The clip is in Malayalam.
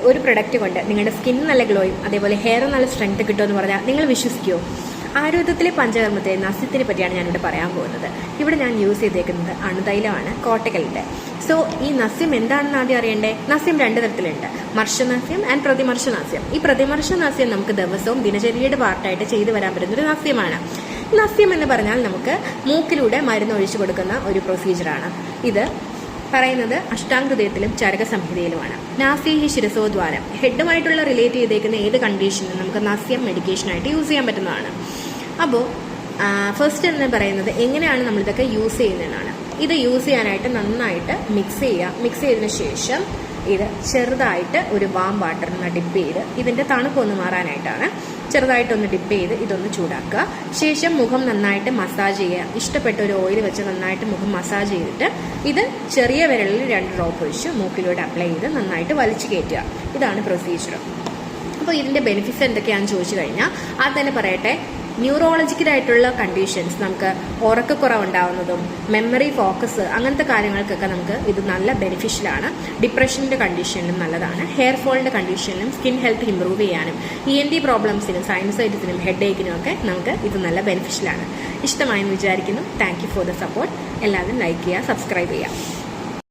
ഒരു പ്രൊഡക്റ്റ് കൊണ്ട് നിങ്ങളുടെ സ്കിൻ നല്ല ഗ്ലോയും അതേപോലെ ഹെയർ നല്ല സ്ട്രെങ്ത് കിട്ടുമെന്ന് പറഞ്ഞാൽ നിങ്ങൾ വിശ്വസിക്കുമോ? ആയുർവേദത്തിലെ പഞ്ചകർമ്മത്തെ നസ്യത്തിനെ പറ്റിയാണ് ഞാനിവിടെ പറയാൻ പോകുന്നത്. ഇവിടെ ഞാൻ യൂസ് ചെയ്തേക്കുന്നത് അണുതൈലമാണ് കോട്ടക്കലിൻ്റെ. സോ ഈ നസ്യം എന്താണെന്ന് ആദ്യം അറിയണ്ടേ? നസ്യം 2 തരത്തിലുണ്ട്, മർഷനസ്യം ആൻഡ് പ്രതിമർശനാസ്യം. ഈ പ്രതിമർശനാസ്യം നമുക്ക് ദിവസവും ദിനചര്യയുടെ പാർട്ടായിട്ട് ചെയ്തു വരാൻ പറ്റുന്നൊരു നസ്യമാണ്. നസ്യം എന്ന് പറഞ്ഞാൽ നമുക്ക് മൂക്കിലൂടെ മരുന്ന് ഒഴിച്ചു കൊടുക്കുന്ന ഒരു പ്രൊസീജിയറാണ്. ഇത് പറയുന്നത് അഷ്ടാംഗഹൃദയത്തിലും ചരക സംഹിതയിലുമാണ്. നാസ്യഹി ശിരസോദ്വാരം, ഹെഡുമായിട്ടുള്ള റിലേറ്റ് ചെയ്തേക്കുന്ന ഏത് കണ്ടീഷനും നമുക്ക് നസ്യം മെഡിക്കേഷനായിട്ട് യൂസ് ചെയ്യാൻ പറ്റുന്നതാണ്. അപ്പോൾ ഫസ്റ്റ് എന്ന് പറയുന്നത് എങ്ങനെയാണ് നമ്മളിതൊക്കെ യൂസ് ചെയ്യുന്നതെന്നാണ്. ഇത് യൂസ് ചെയ്യാനായിട്ട് നന്നായിട്ട് മിക്സ് ചെയ്യുക. മിക്സ് ചെയ്തതിന് ശേഷം ഇത് ചെറുതായിട്ട് ഒരു വാം വാട്ടറിന് ഡിപ്പ് ചെയ്ത്, ഇതിൻ്റെ തണുപ്പൊന്ന് മാറാനായിട്ടാണ്, ചെറുതായിട്ടൊന്ന് ഡിപ്പ് ചെയ്ത് ഇതൊന്ന് ചൂടാക്കുക. ശേഷം മുഖം നന്നായിട്ട് മസാജ് ചെയ്യുക. ഇഷ്ടപ്പെട്ട ഒരു ഓയിൽ വെച്ച് നന്നായിട്ട് മുഖം മസാജ് ചെയ്തിട്ട് ഇത് ചെറിയ വിരലിൽ 2 ഡ്രോപ്പ് ഒഴിച്ച് മൂക്കിലൂടെ അപ്ലൈ ചെയ്ത് നന്നായിട്ട് വലിച്ചു കയറ്റുക. ഇതാണ് പ്രൊസീജിയർ. അപ്പോൾ ഇതിൻ്റെ ബെനിഫിറ്റ്സ് എന്തൊക്കെയാണെന്ന് ചോദിച്ചു കഴിഞ്ഞാൽ അത് തന്നെ പറയട്ടെ. ന്യൂറോളജിക്കലായിട്ടുള്ള കണ്ടീഷൻസ്, നമുക്ക് ഉറക്കക്കുറവുണ്ടാവുന്നതും മെമ്മറി ഫോക്കസ് അങ്ങനത്തെ കാര്യങ്ങൾക്കൊക്കെ നമുക്ക് ഇത് നല്ല ബെനിഫിഷ്യലാണ്. ഡിപ്രഷൻ്റെ കണ്ടീഷനിലും നല്ലതാണ്. ഹെയർ ഫോളിൻ്റെ കണ്ടീഷനിലും സ്കിൻ ഹെൽത്ത് ഇമ്പ്രൂവ് ചെയ്യാനും ENT പ്രോബ്ലംസിനും സൈനസൈറ്റിസിനും ഹെഡേക്കിനും ഒക്കെ നമുക്ക് ഇത് നല്ല ബെനിഫിഷ്യലാണ്. ഇഷ്ടമായെന്ന് വിചാരിക്കുന്നു. Thank you for the support. എല്ലാവരും ലൈക്ക് ചെയ്യുക, സബ്സ്ക്രൈബ് ചെയ്യുക.